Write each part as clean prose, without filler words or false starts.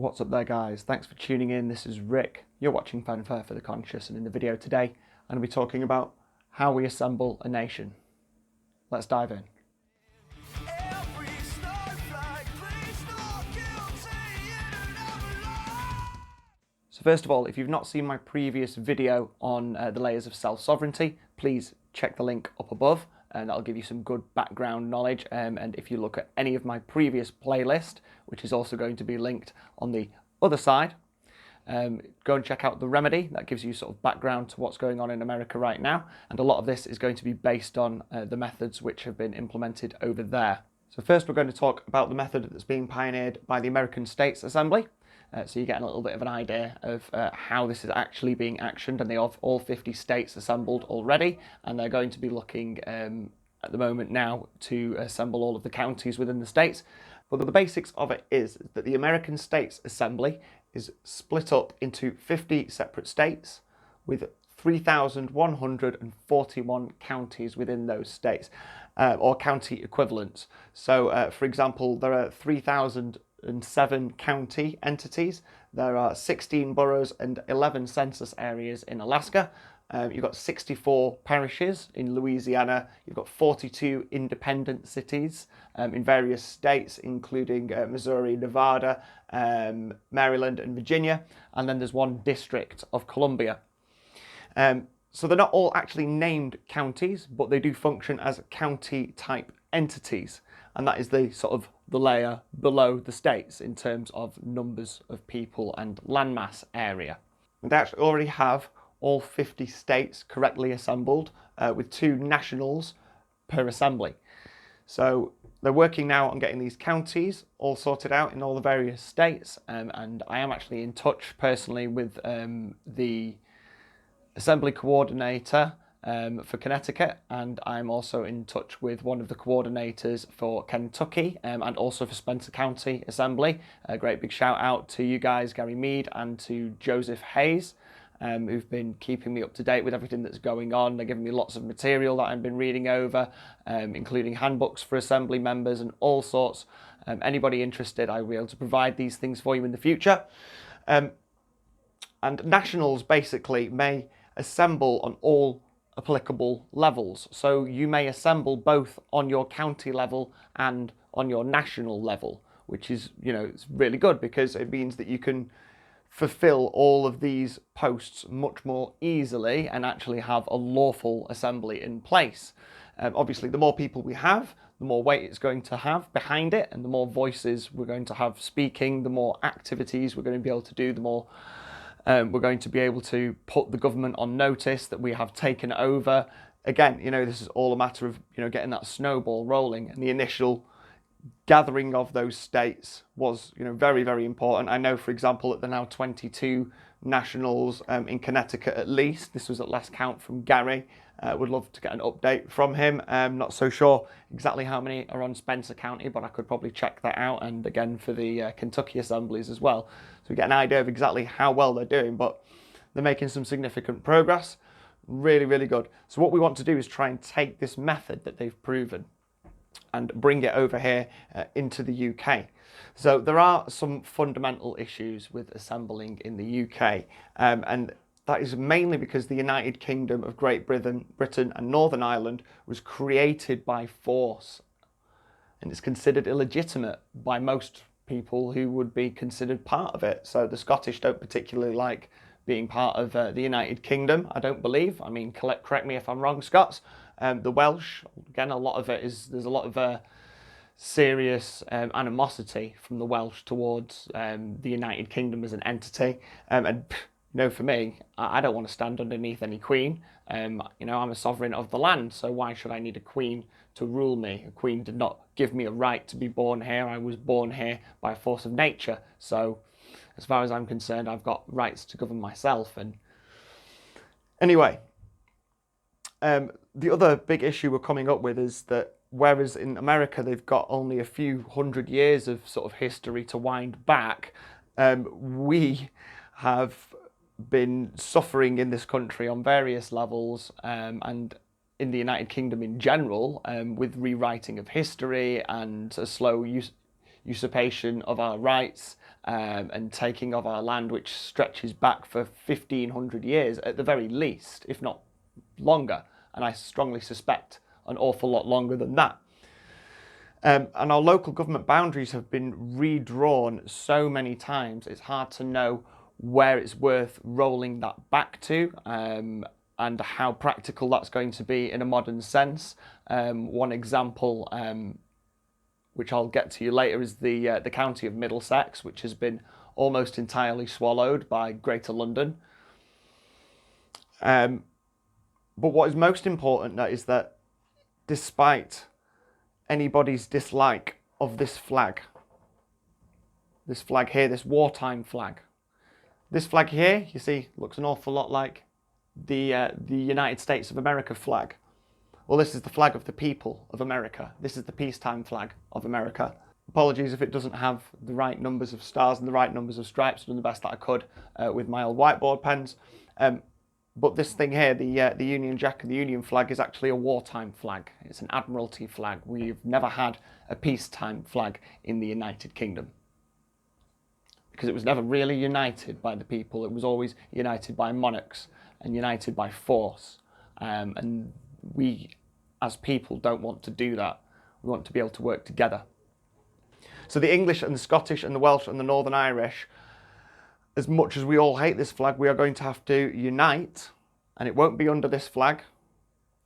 What's up there, guys? Thanks for tuning in. This is Rick. You're watching Fanfare for the Conscious, and in the video today I'm going to be talking about how we assemble a nation. Let's dive in. So first of all, if you've not seen my previous video on the layers of self-sovereignty, please check the link up above, and that'll give you some good background knowledge. And if you look at any of my previous playlist, which is also going to be linked on the other side, go and check out the Remedy. That gives you sort of background to what's going on in America right now. And a lot of this is going to be based on the methods which have been implemented over there. So first we're going to talk about the method that's being pioneered by the American States Assembly. So you're getting a little bit of an idea of how this is actually being actioned, and they have all 50 states assembled already, and they're going to be looking at the moment now to assemble all of the counties within the states. But the basics of it is that the American States Assembly is split up into 50 separate states with 3,141 counties within those states, or county equivalents. So, for example, there are 3,007 county entities. There are 16 boroughs and 11 census areas in Alaska. You've got 64 parishes in Louisiana. You've got 42 independent cities in various states, including Missouri, Nevada, Maryland, and Virginia. And then there's one District of Columbia. So they're not all actually named counties, but they do function as county-type entities. And that is the sort of the layer below the states in terms of numbers of people and landmass area. They actually already have all 50 states correctly assembled with 2 nationals per assembly. So they're working now on getting these counties all sorted out in all the various states. And I am actually in touch personally with the assembly coordinator for Connecticut, and I'm also in touch with one of the coordinators for Kentucky and also for Spencer County Assembly. A great big shout out to you guys, Gary Mead and to Joseph Hayes, who've been keeping me up to date with everything that's going on. They're giving me lots of material that I've been reading over, including handbooks for assembly members and all sorts. Anybody interested, I will be able to provide these things for you in the future. And nationals basically may assemble on all applicable levels. So you may assemble both on your county level and on your national level, which is, it's really good because it means that you can fulfill all of these posts much more easily and actually have a lawful assembly in place. Obviously, the more people we have, the more weight it's going to have behind it, and the more voices we're going to have speaking, the more activities we're going to be able to do, the more we're going to be able to put the government on notice that we have taken over. Again, this is all a matter of, getting that snowball rolling, and the initial gathering of those states was, very, very important. I know, for example, that there are now 22 nationals in Connecticut at least. This was at last count from Gary. Would love to get an update from him. Not so sure exactly how many are on Spencer County, but I could probably check that out. And again, for the Kentucky assemblies as well. So we get an idea of exactly how well they're doing, but they're making some significant progress. Really, really good. So what we want to do is try and take this method that they've proven and bring it over here into the UK. So there are some fundamental issues with assembling in the UK, and that is mainly because the United Kingdom of Great Britain and Northern Ireland was created by force, and it's considered illegitimate by most people who would be considered part of it. So the Scottish don't particularly like being part of the United Kingdom, I don't believe. I mean, correct me if I'm wrong, Scots. The Welsh, again, a lot of it is, there's a lot of serious animosity from the Welsh towards the United Kingdom as an entity. And for me, I don't want to stand underneath any queen. I'm a sovereign of the land, so why should I need a queen to rule me? A queen did not give me a right to be born here. I was born here by force of nature. So as far as I'm concerned, I've got rights to govern myself. And anyway, the other big issue we're coming up with is that whereas in America they've got only a few hundred years of sort of history to wind back, we have been suffering in this country on various levels, and in the United Kingdom in general, with rewriting of history and a slow usurpation of our rights, and taking of our land, which stretches back for 1,500 years at the very least, if not longer, and I strongly suspect an awful lot longer than that. And our local government boundaries have been redrawn so many times, it's hard to know where it's worth rolling that back to, and how practical that's going to be in a modern sense. One example, which I'll get to you later, is the county of Middlesex, which has been almost entirely swallowed by Greater London. But what is most important is that despite anybody's dislike of this flag here, this wartime flag, this flag here, you see, looks an awful lot like the United States of America flag. Well, this is the flag of the people of America. This is the peacetime flag of America. Apologies if it doesn't have the right numbers of stars and the right numbers of stripes. I've done the best that I could with my old whiteboard pens. But this thing here, the Union Jack and the Union flag, is actually a wartime flag. It's an Admiralty flag. We've never had a peacetime flag in the United Kingdom, because it was never really united by the people. It was always united by monarchs and united by force. And we, as people, don't want to do that. We want to be able to work together. So the English and the Scottish and the Welsh and the Northern Irish, as much as we all hate this flag, we are going to have to unite, and it won't be under this flag.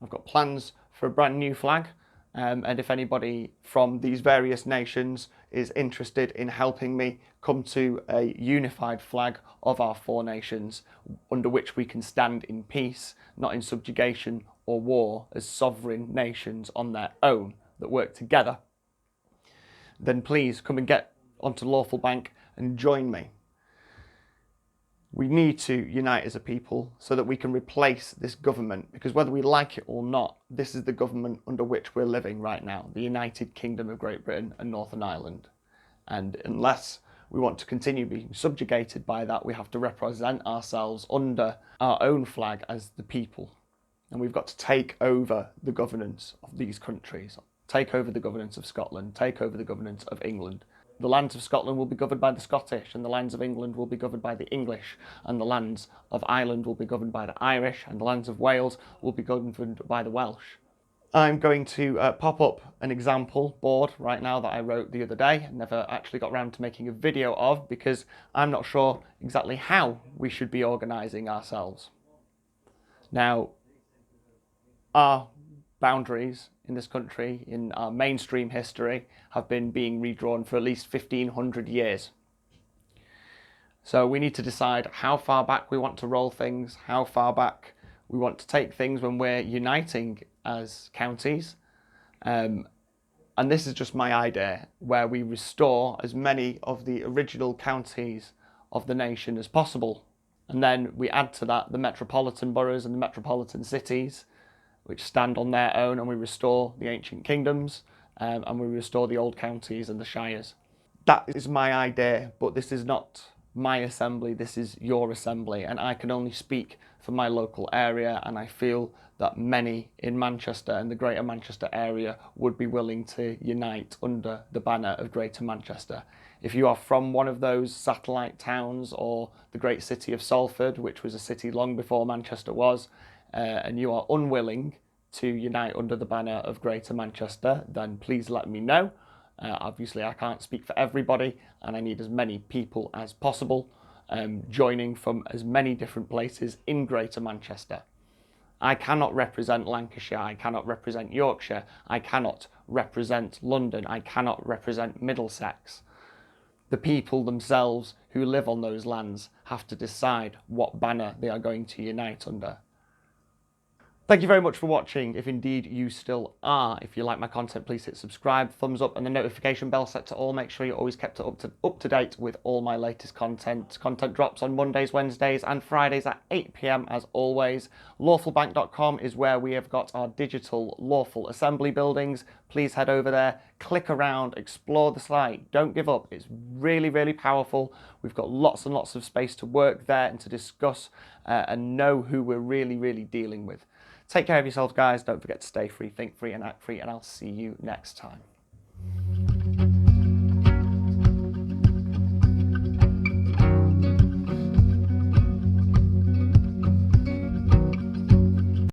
I've got plans for a brand new flag, and if anybody from these various nations is interested in helping me come to a unified flag of our four nations, under which we can stand in peace, not in subjugation or war, as sovereign nations on their own that work together, then please come and get onto Lawful Bank and join me. We need to unite as a people so that we can replace this government, because whether we like it or not, this is the government under which we're living right now, the United Kingdom of Great Britain and Northern Ireland. And unless we want to continue being subjugated by that, we have to represent ourselves under our own flag as the people. And we've got to take over the governance of these countries, take over the governance of Scotland, take over the governance of England. The lands of Scotland will be governed by the Scottish, and the lands of England will be governed by the English, and the lands of Ireland will be governed by the Irish, and the lands of Wales will be governed by the Welsh. I'm going to pop up an example board right now that I wrote the other day and never actually got around to making a video of, because I'm not sure exactly how we should be organising ourselves. Now, our boundaries in this country, in our mainstream history, have been being redrawn for at least 1,500 years. So we need to decide how far back we want to roll things, how far back we want to take things when we're uniting as counties. And this is just my idea, where we restore as many of the original counties of the nation as possible. And then we add to that the metropolitan boroughs and the metropolitan cities, which stand on their own, and we restore the ancient kingdoms, and we restore the old counties and the shires. That is my idea, but this is not my assembly, this is your assembly, and I can only speak for my local area, and I feel that many in Manchester and the Greater Manchester area would be willing to unite under the banner of Greater Manchester. If you are from one of those satellite towns, or the great city of Salford, which was a city long before Manchester was, and you are unwilling to unite under the banner of Greater Manchester, then please let me know. Obviously, I can't speak for everybody, and I need as many people as possible joining from as many different places in Greater Manchester. I cannot represent Lancashire, I cannot represent Yorkshire, I cannot represent London, I cannot represent Middlesex. The people themselves who live on those lands have to decide what banner they are going to unite under. Thank you very much for watching, if indeed you still are. If you like my content, please hit subscribe, thumbs up, and the notification bell set to all. Make sure you're always kept up to date with all my latest content. Content drops on Mondays, Wednesdays, and Fridays at 8 PM as always. Lawfulbank.com is where we have got our digital lawful assembly buildings. Please head over there, click around, explore the site. Don't give up. It's really, really powerful. We've got lots and lots of space to work there and to discuss and know who we're really, really dealing with. Take care of yourselves, guys. Don't forget to stay free, think free, and act free, and I'll see you next time.